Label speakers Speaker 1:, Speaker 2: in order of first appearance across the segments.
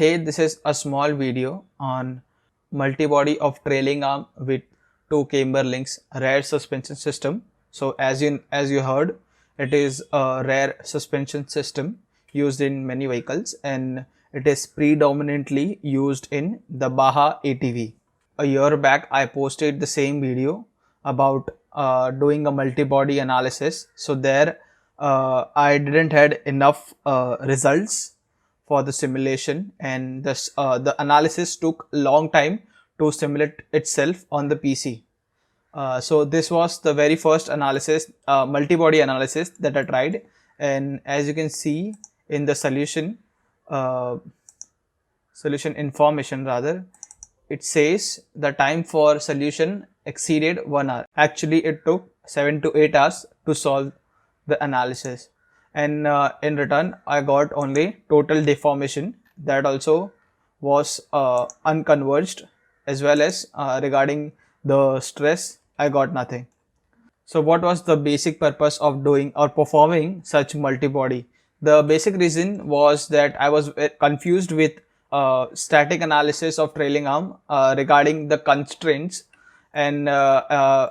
Speaker 1: Hey, this is a small video on multibody of trailing arm with two camber links rare suspension system. So as you heard, it is a rare suspension system used in many vehicles and it is predominantly used in the BAJA ATV. A year back I posted the same video about doing a multibody analysis. So there I didn't had enough results for the simulation, and the analysis took long time to simulate itself on the PC. So this was the very first analysis, multibody analysis that I tried, and as you can see in the solution information rather, it says the time for solution exceeded 1 hour. Actually it took 7 to 8 hours to solve the analysis, and in return I got only total deformation. That also was unconverged, as well as regarding the stress I got nothing. So what was the basic purpose of doing or performing such multibody? The basic reason was that I was confused with static analysis of trailing arm regarding the constraints, and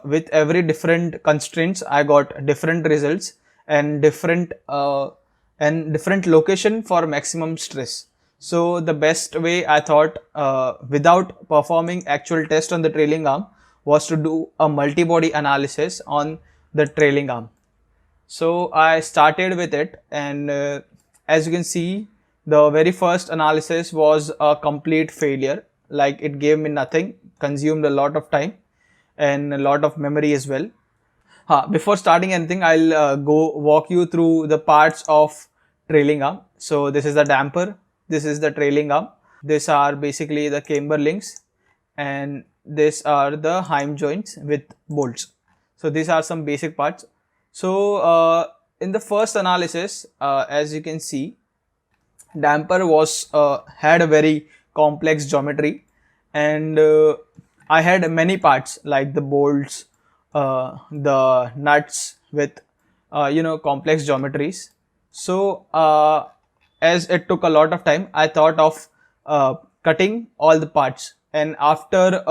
Speaker 1: with every different constraints I got different results and different location for maximum stress. So the best way I thought, without performing actual test on the trailing arm, was to do a multibody analysis on the trailing arm. So I started with it, and as you can see, the very first analysis was a complete failure. Like, it gave me nothing, consumed a lot of time and a lot of memory as well. Before starting anything, I'll go walk you through the parts of trailing arm. So this is the damper, this is the trailing arm, these are basically the camber links, and these are the heim joints with bolts. So these are some basic parts. So in the first analysis, as you can see, damper was had a very complex geometry, and I had many parts like the bolts, the nuts with complex geometries. So as it took a lot of time, I thought of cutting all the parts, and after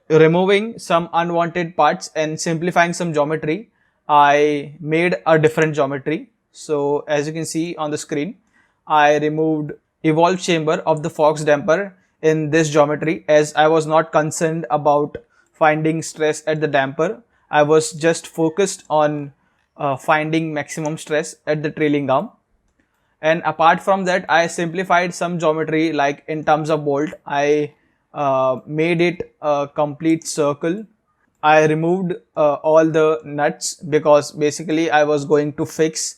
Speaker 1: removing some unwanted parts and simplifying some geometry, I made a different geometry. So as you can see on the screen, I removed evolved chamber of the Fox damper in this geometry, as I was not concerned about finding stress at the damper. I was just focused on finding maximum stress at the trailing arm. And apart from that, I simplified some geometry, like in terms of bolt, I made it a complete circle. I removed all the nuts because basically I was going to fix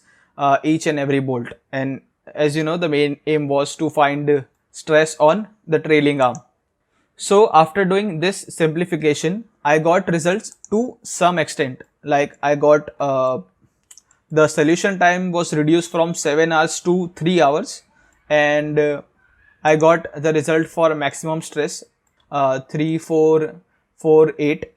Speaker 1: each and every bolt, and as you know, the main aim was to find stress on the trailing arm. So after doing this simplification, I got results to some extent. Like, I got the solution time was reduced from 7 hours to 3 hours, and I got the result for maximum stress 3448.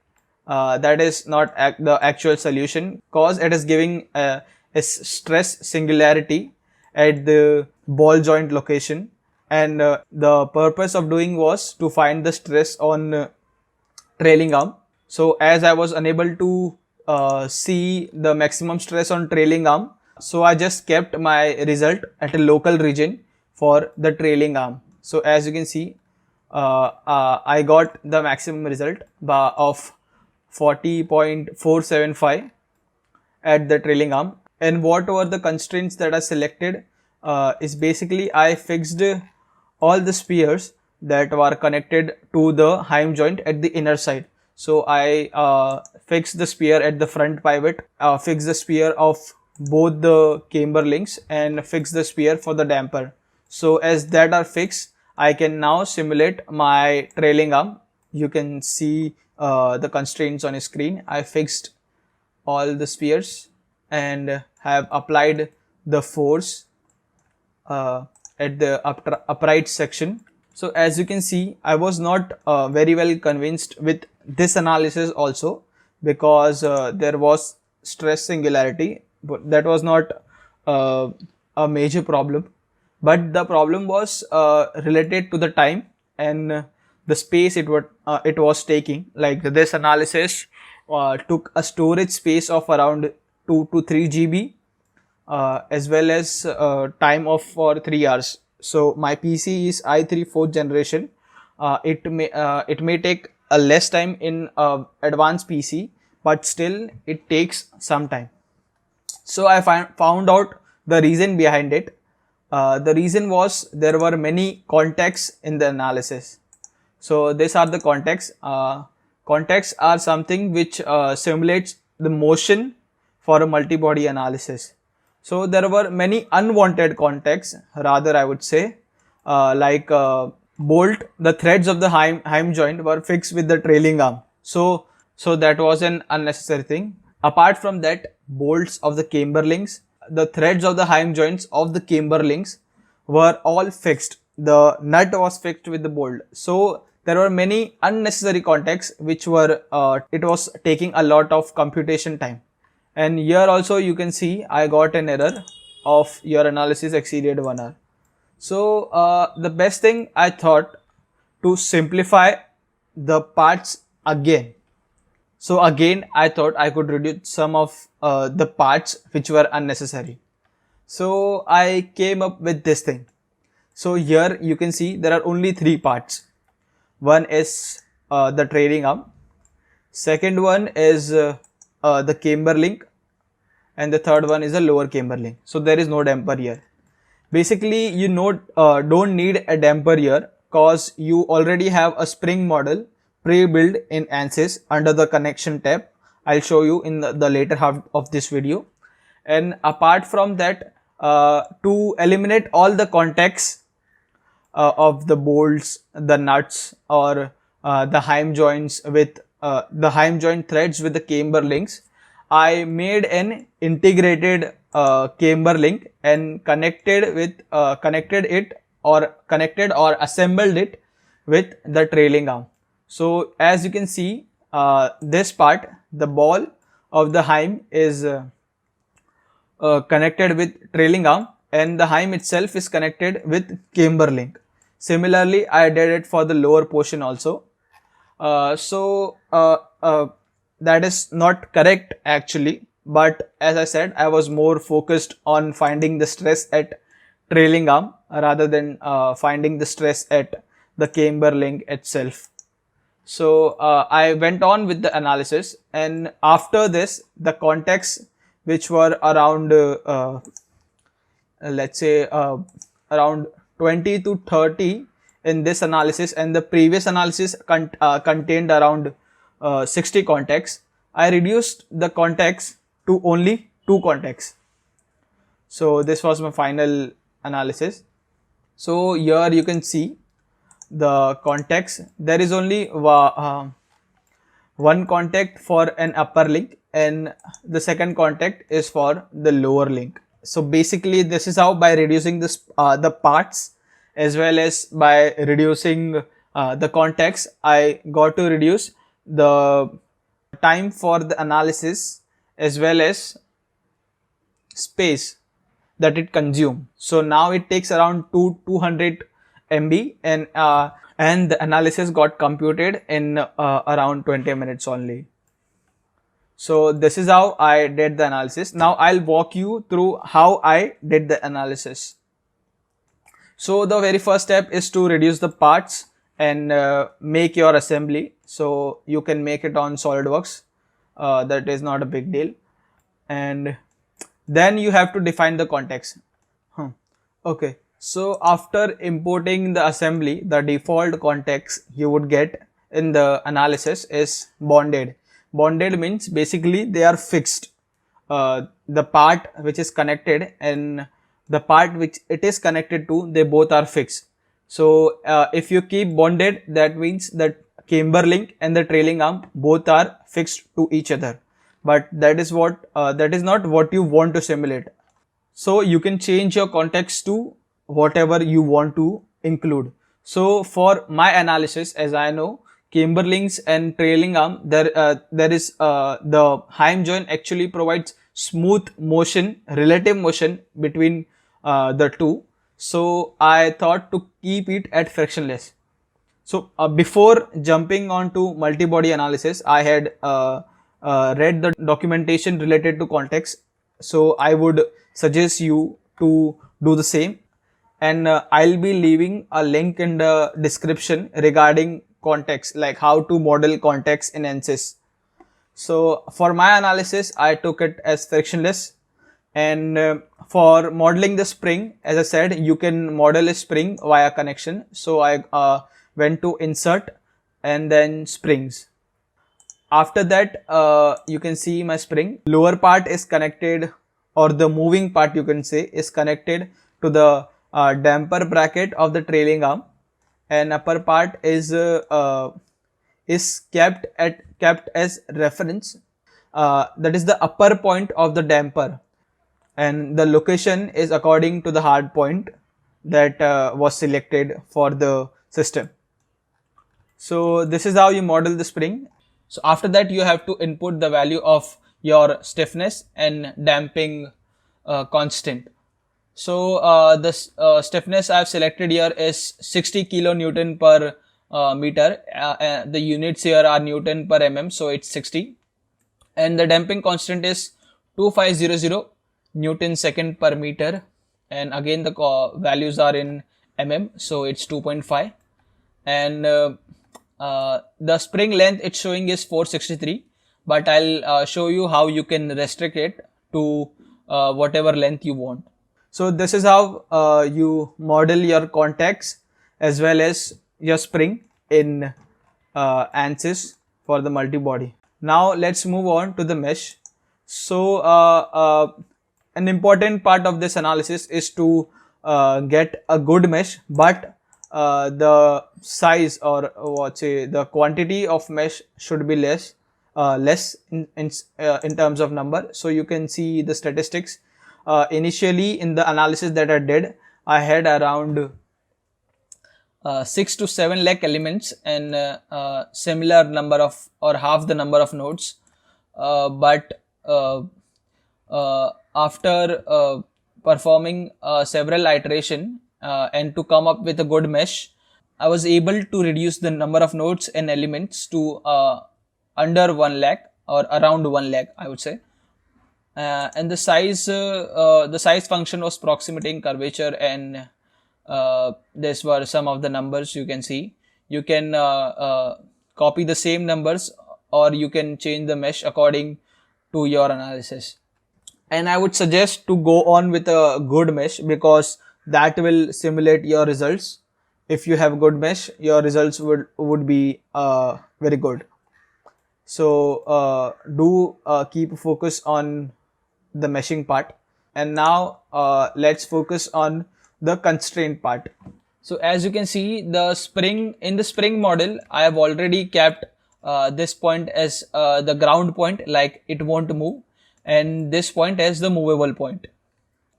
Speaker 1: That is not the actual solution, cause it is giving a stress singularity at the ball joint location, and the purpose of doing was to find the stress on trailing arm. So as I was unable to see the maximum stress on trailing arm, so I just kept my result at a local region for the trailing arm. So as you can see, I got the maximum result of 40.475 at the trailing arm. And what were the constraints that I selected is basically I fixed all the spheres that were connected to the heim joint at the inner side. So I fixed the sphere at the front pivot, fixed the sphere of both the camber links, and fixed the sphere for the damper. So as that are fixed, I can now simulate my trailing arm. You can see the constraints on your screen. I fixed all the spheres and have applied the force at the upright section. So as you can see, I was not very well convinced with this analysis also, because there was stress singularity, but that was not a major problem. but the problem was related to the time and the space it was taking. Like this analysis took a storage space of around 2 to 3 GB, as well as time of for 3 hours. So my PC is i3 4th generation. It may take a less time in advanced PC, but still it takes some time. So I found out the reason behind it. The reason was there were many contexts in the analysis. So these are the contexts. Contexts are something which simulates the motion for a multibody analysis. So there were many unwanted contexts, rather I would say, like bolt, the threads of the heim joint were fixed with the trailing arm. So that was an unnecessary thing. Apart from that, bolts of the camber links, the threads of the heim joints of the camber links were all fixed. The nut was fixed with the bolt. So there were many unnecessary contexts which were, it was taking a lot of computation time. And here also you can see I got an error of your analysis exceeded 1 hour. So the best thing I thought to simplify the parts again. So again I thought I could reduce some of the parts which were unnecessary. So I came up with this thing. So here you can see there are only 3 parts. One is the trailing arm. Second one is the camber link, and the third one is a lower camber link. So there is no damper here. Basically, you don't need a damper here because you already have a spring model pre-built in Ansys under the connection tab. I'll show you in the later half of this video. And apart from that, to eliminate all the contexts of the bolts, the nuts, or the heim joints with the heim joint threads with the camber links, I made an integrated camber link and connected or assembled it with the trailing arm. So as you can see, this part, the ball of the heim is connected with trailing arm, and the heim itself is connected with camber link. Similarly, I did it for the lower portion also. That is not correct actually, but as I said, I was more focused on finding the stress at trailing arm rather than finding the stress at the camber link itself. So I went on with the analysis, and after this, the contexts which were around let's say around 20 to 30 in this analysis, and the previous analysis contained around 60 contexts. I reduced the contexts to only 2 contexts. So this was my final analysis. So here you can see the context. There is only one contact for an upper link, and the second contact is for the lower link. So basically this is how, by reducing this the parts as well as by reducing the context, I got to reduce the time for the analysis as well as space that it consumes. So now it takes around 200 MB, and the analysis got computed in around 20 minutes only. So this is how I did the analysis. Now I'll walk you through how I did the analysis. So the very first step is to reduce the parts and make your assembly. So you can make it on SolidWorks. That is not a big deal. And then you have to define the context. Okay. So after importing the assembly, the default context you would get in the analysis is bonded. Bonded means basically they are fixed. The part which is connected and the part which it is connected to, they both are fixed. So if you keep bonded, that means that camber link and the trailing arm both are fixed to each other. But that is not what you want to simulate. So you can change your context to whatever you want to include. So for my analysis, as I know, camber links and trailing arm, there is the heim joint actually provides smooth motion, relative motion between the two. So I thought to keep it at frictionless. So before jumping on to multi-body analysis, I had read the documentation related to context. So I would suggest you to do the same, and I'll be leaving a link in the description regarding context, like how to model context in Ansys. So for my analysis, I took it as frictionless. And for modeling the spring, as I said, you can model a spring via connection. So I went to insert and then springs. After that, you can see my spring. Lower part is connected, or the moving part you can say is connected to the damper bracket of the trailing arm, and upper part is kept as reference. That is the upper point of the damper, and the location is according to the hard point that was selected for the system. So this is how you model the spring. So after that, you have to input the value of your stiffness and damping constant. So the stiffness I have selected here is 60 kilonewton per meter. The units here are Newton per mm, so it's 60. And the damping constant is 2500 Newton second per meter. And again the values are in mm, so it's 2.5. And the spring length it's showing is 463, but I'll show you how you can restrict it to whatever length you want. So this is how you model your contacts as well as your spring in Ansys for the multi-body. Now let's move on to the mesh. So an important part of this analysis is to get a good mesh, but the size, or the quantity of mesh should be less in terms of number. So you can see the statistics. Initially in the analysis that I did, I had around 6 to 7 lakh elements and similar number of, or half the number of nodes, but after performing several iteration and to come up with a good mesh, I was able to reduce the number of nodes and elements to under 1 lakh, or around 1 lakh I would say. And the size function was proximity, curvature, and these were some of the numbers you can see. You can copy the same numbers, or you can change the mesh according to your analysis. And I would suggest to go on with a good mesh, because that will simulate your results. If you have good mesh, your results would be very good. So do keep focus on the meshing part. And now let's focus on the constraint part. So as you can see, the spring, in the spring model, I have already kept this point as the ground point, like it won't move, and this point as the movable point.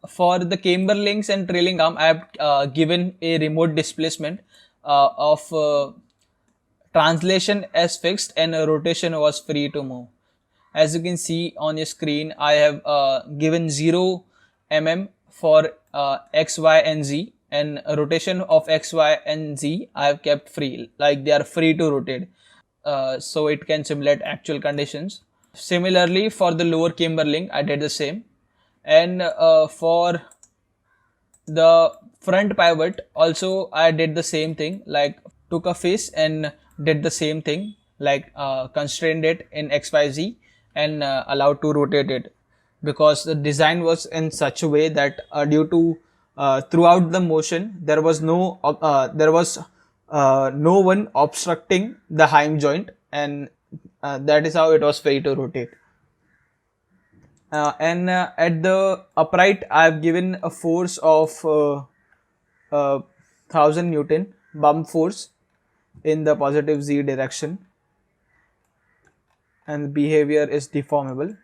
Speaker 1: For the camber links and trailing arm, I have given a remote displacement of translation as fixed, and rotation was free to move. As you can see on your screen, I have given 0 mm for x, y and z, and rotation of x, y and z I have kept free, like they are free to rotate, so it can simulate actual conditions. Similarly, for the lower camber link, I did the same. And for the front pivot also, I did the same thing, like took a face and did the same thing, like constrained it in XYZ and allowed to rotate it, because the design was in such a way that due to throughout the motion there was no one obstructing the heim joint, and that is how it was free to rotate. And at the upright, I have given a force of 1000 Newton bump force in the positive z direction, and behavior is deformable.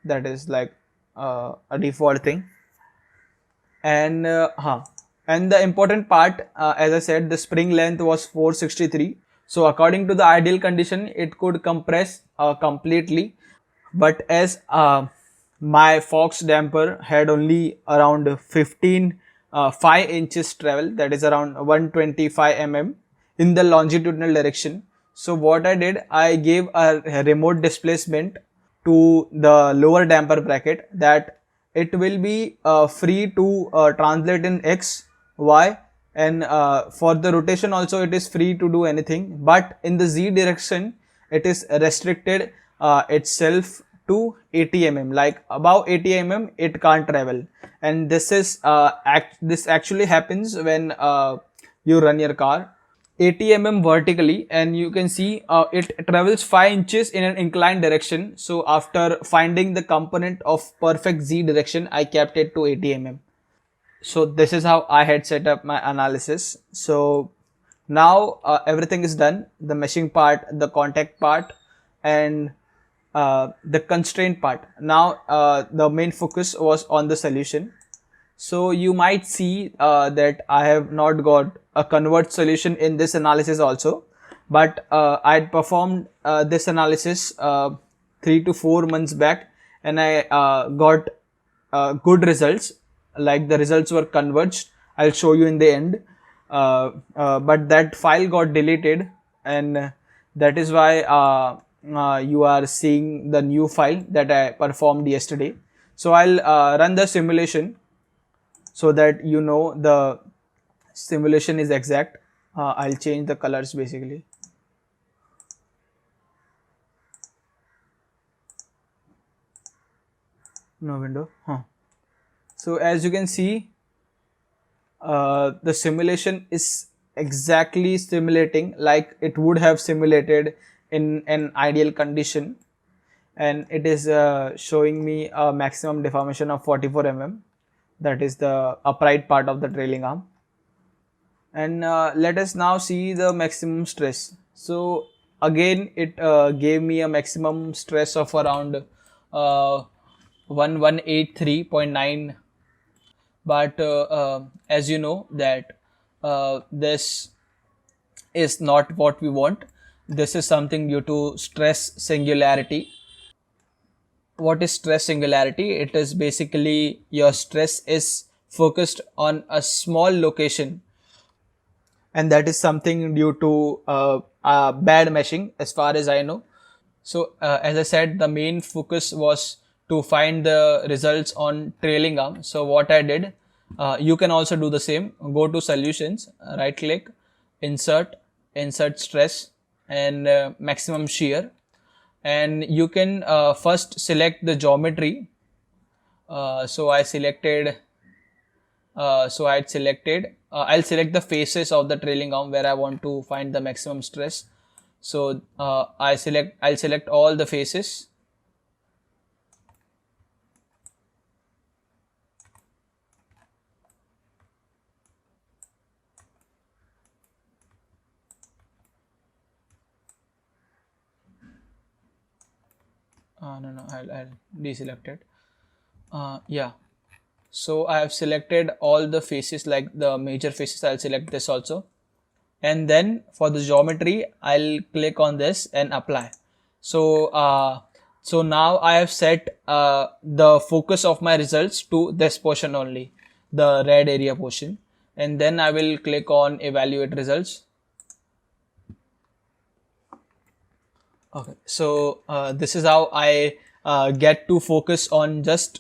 Speaker 1: That is like a default thing. And and the important part, as I said, the spring length was 463. So according to the ideal condition, it could compress completely, but as my Fox damper had only around 15 5 inches travel, that is around 125 mm in the longitudinal direction. So what I did, I gave a remote displacement to the lower damper bracket that it will be free to translate in x, y, and for the rotation also it is free to do anything, but in the z direction it is restricted itself to 80 mm, like above 80 mm it can't travel. And this is this actually happens when you run your car 80 mm vertically, and you can see it travels 5 inches in an inclined direction. So after finding the component of perfect z direction, I kept it to 80 mm. So this is how I had set up my analysis. So now everything is done, the meshing part, the contact part, and the constraint part. Now the main focus was on the solution. So you might see that I have not got a convert solution in this analysis also, but I had performed this analysis 3 to 4 months back, and I got good results, like the results were converged. I'll show you in the end, but that file got deleted, and that is why you are seeing the new file that I performed yesterday. So I'll run the simulation so that you know the simulation is exact. I'll change the colors basically. No window. So as you can see, the simulation is exactly simulating like it would have simulated in an ideal condition, and it is showing me a maximum deformation of 44 mm. That is the upright part of the trailing arm. And let us now see the maximum stress. So again it gave me a maximum stress of around 1183.9, but as you know that this is not what we want. This is something due to stress singularity. What is stress singularity? It is basically your stress is focused on a small location, and that is something due to bad meshing as far as I know. So as I said, the main focus was to find the results on trailing arm. So what I did, you can also do the same. Go to solutions, right click, insert stress, and maximum shear, and you can first select the geometry. So I selected I'll select the faces of the trailing arm where I want to find the maximum stress. So I'll select all the faces. No, I'll deselect it. Yeah. So I have selected all the faces, like the major faces. I'll select this also, and then for the geometry I'll click on this and apply. So so now I have set the focus of my results to this portion only, the red area portion, and then I will click on evaluate results. Okay, so this is how I get to focus on just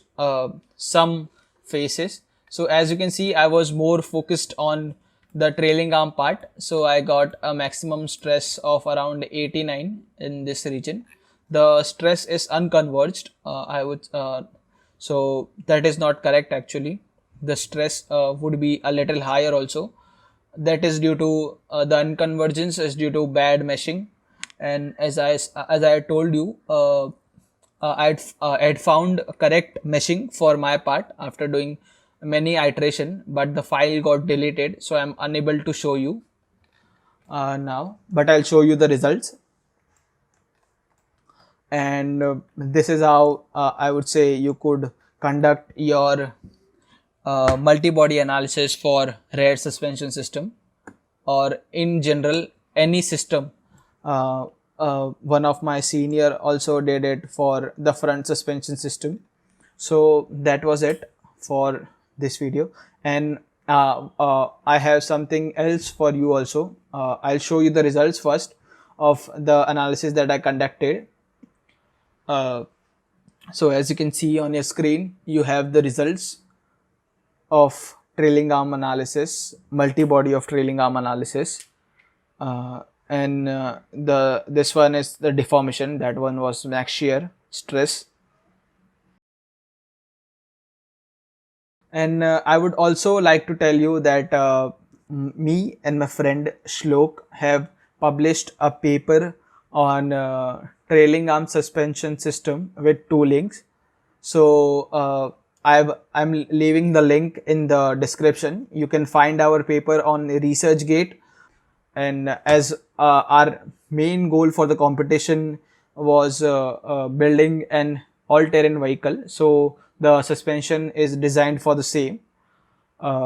Speaker 1: some faces. So as you can see, I was more focused on the trailing arm part, so I got a maximum stress of around 89 in this region. The stress is unconverged. I would so that is not correct actually. The stress would be a little higher also. That is due to the unconvergence is due to bad meshing, and as I told you, I'd found correct meshing for my part after doing many iteration, but the file got deleted, so I'm unable to show you now, but I'll show you the results. And this is how I would say you could conduct your multi-body analysis for rear suspension system, or in general any system. One of my senior also did it for the front suspension system. So that was it for this video, and I have something else for you also. I'll show you the results first of the analysis that I conducted. So as you can see on your screen, you have the results of trailing arm analysis, multi-body of trailing arm analysis. And this one is the deformation, that one was max shear stress. And I would also like to tell you that me and my friend Shlok have published a paper on trailing arm suspension system with two links. So I'm leaving the link in the description. You can find our paper on ResearchGate. And as our main goal for the competition was building an all-terrain vehicle, so the suspension is designed for the same.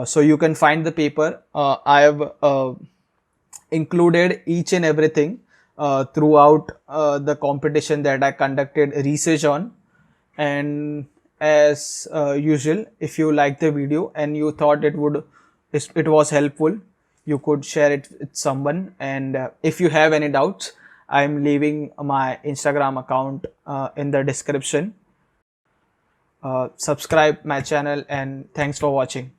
Speaker 1: So you can find the paper. I have included each and everything throughout the competition that I conducted research on. And as usual, if you like the video and you thought it was helpful, you could share it with someone. And if you have any doubts, I'm leaving my Instagram account in the description. Subscribe my channel, and thanks for watching.